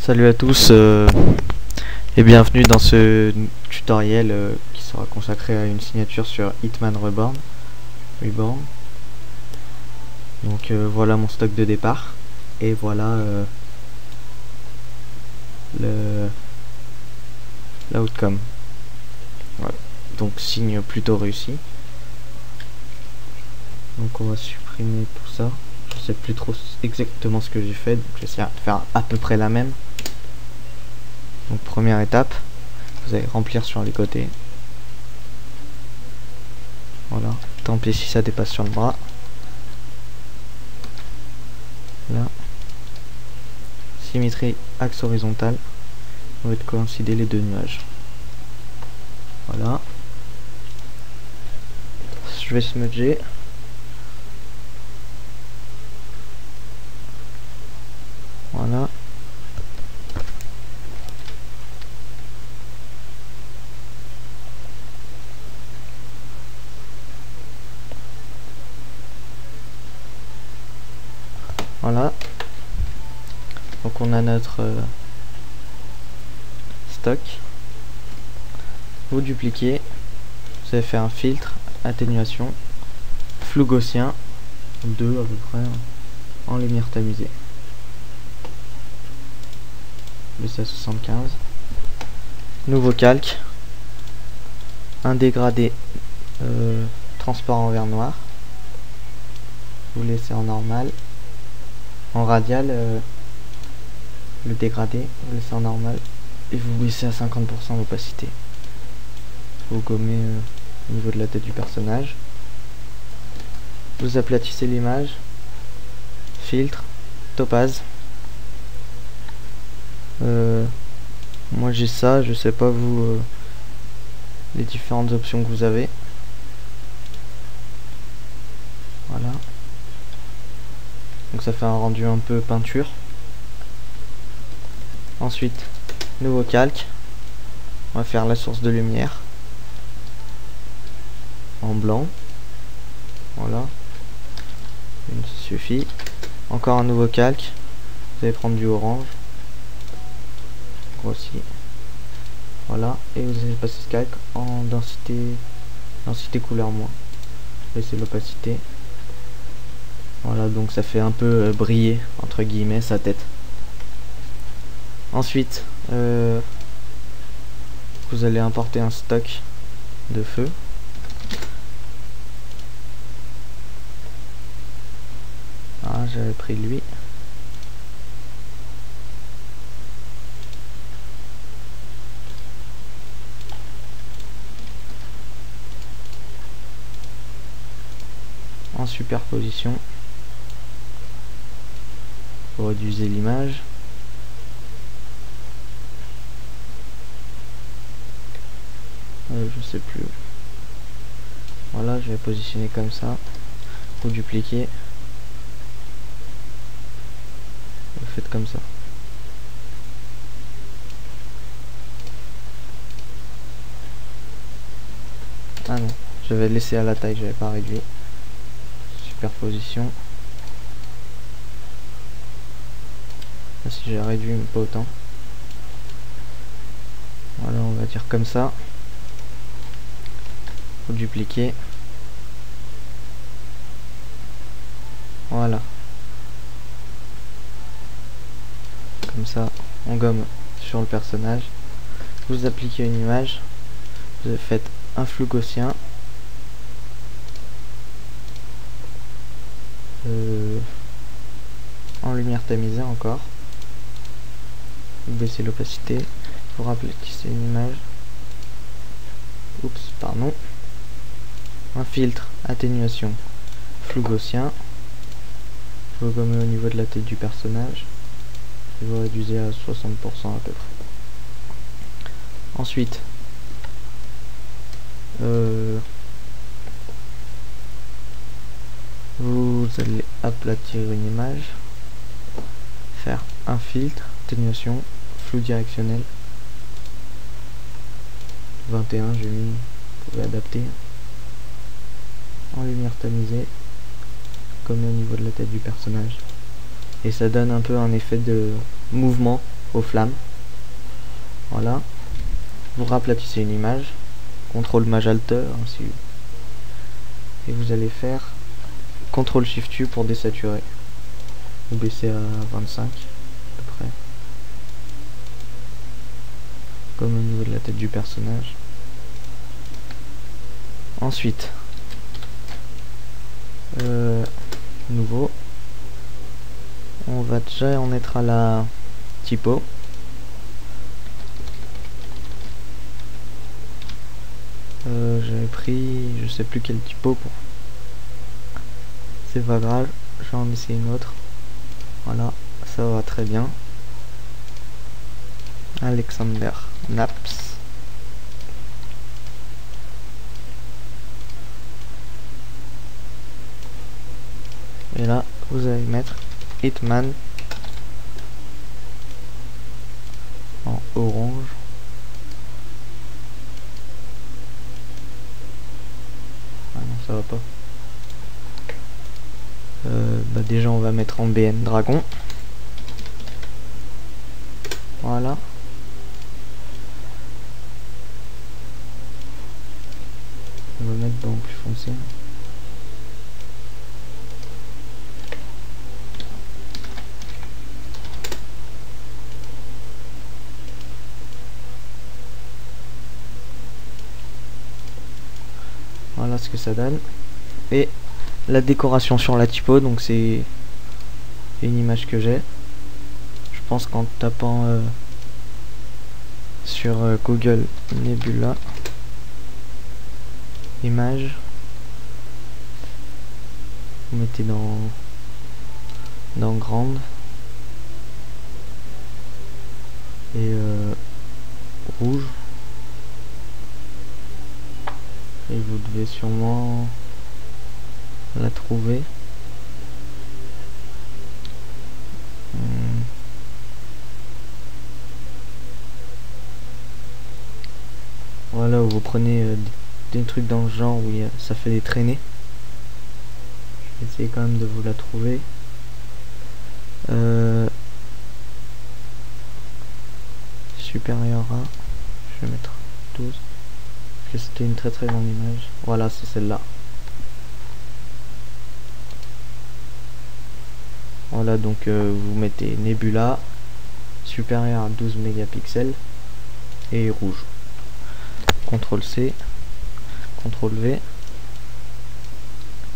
Salut à tous et bienvenue dans ce tutoriel qui sera consacré à une signature sur Hitman Reborn. Donc voilà mon stock de départ et voilà l'outcome. Voilà. Donc signe plutôt réussi. Donc on va supprimer tout ça. Je sais plus trop exactement ce que j'ai fait, donc j'essaie de faire à peu près la même. Donc première étape, vous allez remplir sur les côtés. Voilà, tant pis si ça dépasse sur le bras. Là, symétrie axe horizontal, on va coïncider les deux nuages. Voilà. Je vais smudger. Voilà. Voilà. Donc on a notre stock. Vous dupliquez. Vous allez faire un filtre, atténuation, flou gaussien, 2 à peu près, en lumière tamisée. Baissez à 75. Nouveau calque. Un dégradé transparent vert noir. Vous laissez en normal. En radial, le dégradé, vous laissez en normal. Et vous baissez à 50% l'opacité. Vous gommez au niveau de la tête du personnage. Vous aplatissez l'image. Filtre, topaz. Moi j'ai ça, je sais pas vous les différentes options que vous avez. Voilà. Donc ça fait un rendu un peu peinture. Ensuite, nouveau calque. On va faire la source de lumière en blanc. Voilà. Ça suffit. Encore un nouveau calque. Vous allez prendre du orange. Aussi. Voilà. Et vous allez passer ce calque en densité couleur moins. Baissez l'opacité. Voilà, donc ça fait un peu briller entre guillemets sa tête. Ensuite, vous allez importer un stock de feu. Ah, j'avais pris lui. En superposition. Vous réduisez l'image. Je sais plus. Voilà, je vais positionner comme ça. Vous dupliquez. Vous faites comme ça. Ah non, je vais laisser à la taille, j'avais pas réduit. Superposition. Là, si j'ai réduit, mais pas autant. Voilà, on va dire comme ça. Vous dupliquez. Voilà. Comme ça, on gomme sur le personnage. Vous appliquez une image. Vous faites un flou gaussien. En lumière tamisée encore. Vous baissez l'opacité. Vous rapetissez une image. Oups, pardon. Un filtre, atténuation, flou gaussien. Vous gommez au niveau de la tête du personnage. Et vous réduisez à 60% à peu près. Ensuite, vous allez aplatir une image. Faire un filtre, atténuation, flou directionnel. 21, j'ai mis, vous pouvez adapter. En lumière tamisée, comme au niveau de la tête du personnage. Et ça donne un peu un effet de mouvement aux flammes. Voilà. Vous raplatissez une image. CTRL Maj Alt ainsi. Et vous allez faire CTRL Shift U pour désaturer. Vous baissez à 25 à peu près. Comme au niveau de la tête du personnage. Ensuite, nouveau, on va déjà en être à la typo. J'avais pris, je sais plus quel typo pour. C'est pas grave, je vais en essayer une autre. Voilà, ça va très bien. Alexander Naps. Et là, vous allez mettre Hitman en orange. Ah non, ça va pas. Bah déjà, on va mettre en BN Dragon. Voilà. On va mettre dans plus foncé. Voilà ce que ça donne. Et la décoration sur la typo, donc c'est une image que j'ai. Je pense qu'en tapant sur Google Nebula image, vous mettez dans grande et rouge. Et vous devez sûrement la trouver. Voilà, où vous prenez des trucs dans le genre où ça fait des traînées. Je vais essayer quand même de vous la trouver. Supérieur à, je vais mettre 12. Que c'était une très grande image. Voilà, c'est celle-là. Voilà, donc vous mettez Nebula supérieur à 12 mégapixels et rouge. CTRL C, CTRL V.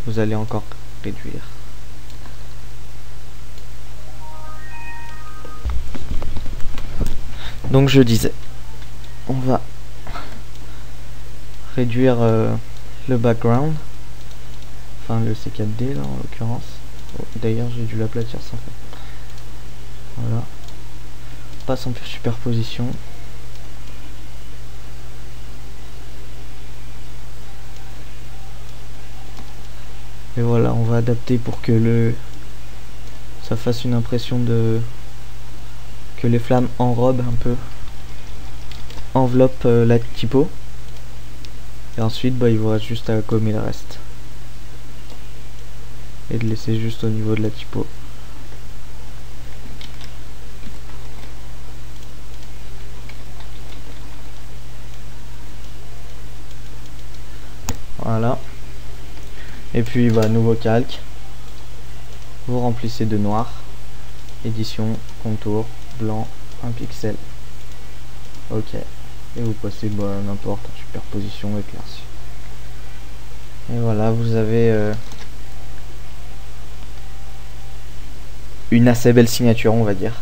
Vous allez encore réduire. Donc je disais, on va réduire le background, enfin le C4D là en l'occurrence. Oh, d'ailleurs j'ai dû l'aplatir sans fait. Voilà. On passe en superposition. Et voilà, on va adapter pour que ça fasse une impression que les flammes enrobent un peu, enveloppent la typo. Et ensuite, bah, il vous reste juste à gommer le reste. Et de laisser juste au niveau de la typo. Voilà. Et puis, bah, nouveau calque. Vous remplissez de noir. Édition, contour, blanc, 1 pixel. Ok. Et vous passez n'importe en superposition éclaircie. Et voilà, vous avez une assez belle signature, on va dire.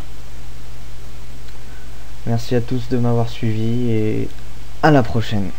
Merci à tous de m'avoir suivi et à la prochaine.